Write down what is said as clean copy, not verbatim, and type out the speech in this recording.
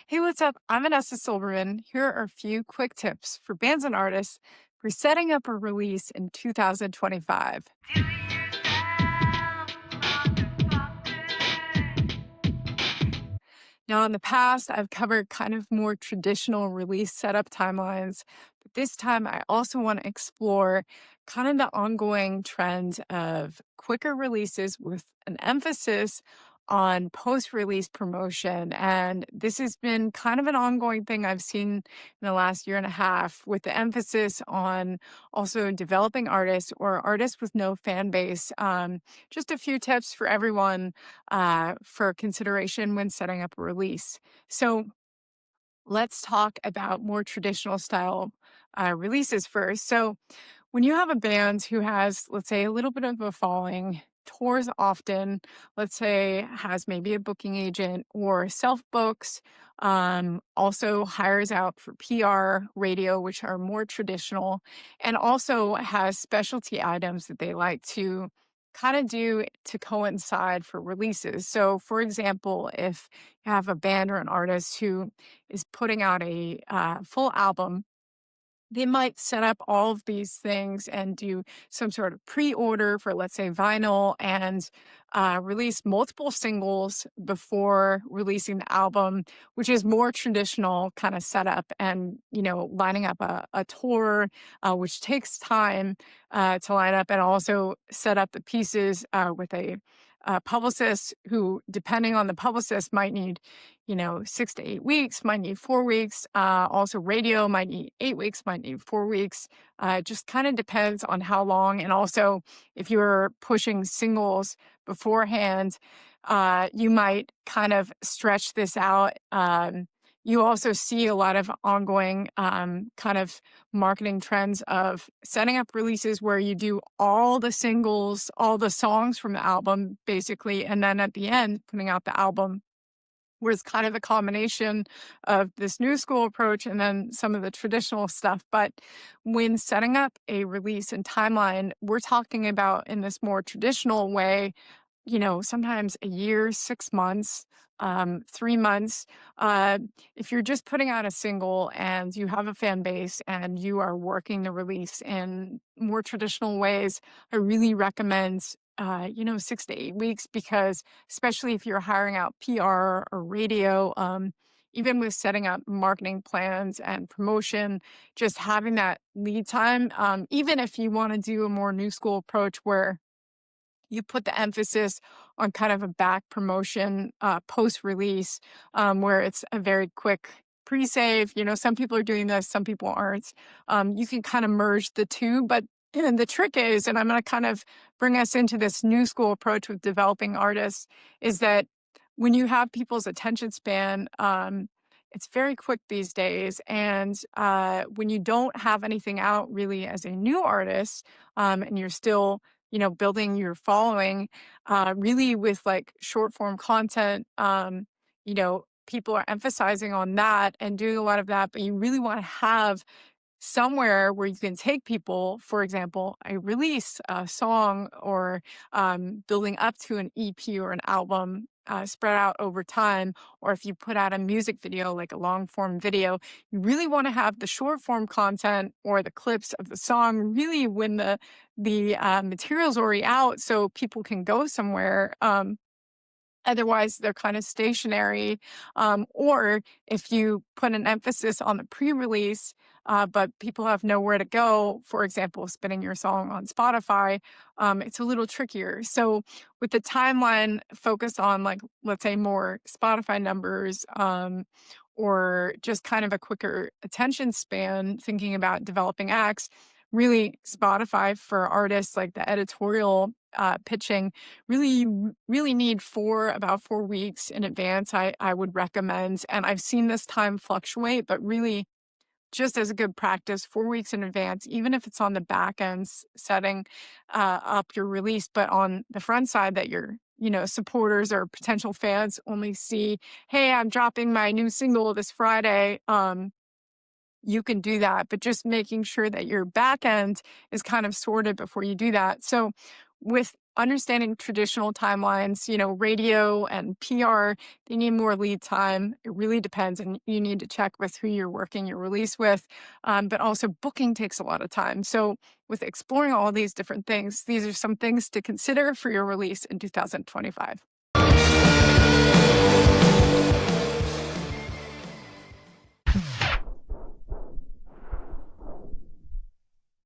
Hey, what's up? I'm Vanessa Silberman. Here are a few quick tips for bands and artists for setting up a release in 2025. Do it yourself, motherfucker. Now, in the past, I've covered kind of more traditional release setup timelines, but this time I also want to explore kind of the ongoing trend of quicker releases with an emphasis on post release promotion. And this has been kind of an ongoing thing I've seen in the last year and a half with the emphasis on also developing artists or artists with no fan base. Just a few tips for everyone for consideration when setting up a release. So let's talk about more traditional style releases first. So when you have a band who has, let's say, a little bit of a following, tours often, let's say, has maybe a booking agent or self books, also hires out for PR, radio, which are more traditional, and also has specialty items that they like to kind of do to coincide for releases. So, for example, if you have a band or an artist who is putting out a full album, they might set up all of these things and do some sort of pre-order for, let's say, vinyl and release multiple singles before releasing the album, which is more traditional kind of setup and, lining up a tour, which takes time to line up and also set up the pieces with a publicist who, depending on the publicist, might need 6 to 8 weeks, might need 4 weeks. Also, radio might need 8 weeks, might need 4 weeks. It just kind of depends on how long. And also, if you're pushing singles beforehand, you might kind of stretch this out. You also see a lot of ongoing kind of marketing trends of setting up releases where you do all the singles, all the songs from the album, basically, and then at the end, putting out the album where it's kind of a combination of this new school approach and then some of the traditional stuff. But when setting up a release and timeline, we're talking about in this more traditional way, sometimes a year, 6 months, 3 months. Uh, if you're just putting out a single and you have a fan base and you are working the release in more traditional ways, I really recommend 6 to 8 weeks because especially if you're hiring out PR or radio, even with setting up marketing plans and promotion, just having that lead time, even if you want to do a more new school approach where you put the emphasis on kind of a back promotion post release where it's a very quick pre-save. Some people are doing this, some people aren't. You can kind of merge the two, but and the trick is, and I'm going to kind of bring us into this new school approach with developing artists, is that when you have people's attention span, it's very quick these days. And when you don't have anything out really as a new artist, and you're still building your following, really with like short form content, people are emphasizing on that and doing a lot of that, but you really want to have somewhere where you can take people, for example, a release a song or building up to an EP or an album spread out over time, or if you put out a music video, like a long form video, you really want to have the short form content or the clips of the song really when the material's already out so people can go somewhere. Otherwise, they're kind of stationary. Or if you put an emphasis on the pre release, but people have nowhere to go, for example, spinning your song on Spotify, it's a little trickier. So, with the timeline focused on, like, let's say, more Spotify numbers, or just kind of a quicker attention span, thinking about developing acts, really Spotify for artists like the editorial pitching really you really need about 4 weeks in advance. I would recommend, and I've seen this time fluctuate, but really just as a good practice, 4 weeks in advance, even if it's on the back end setting up your release, but on the front side that your supporters or potential fans only see, hey, I'm dropping my new single this Friday. You can do that, but just making sure that your back end is kind of sorted before you do that. So with understanding traditional timelines, radio and PR, they need more lead time. It really depends, and you need to check with who you're working your release with. But also, booking takes a lot of time. So, with exploring all these different things, these are some things to consider for your release in 2025.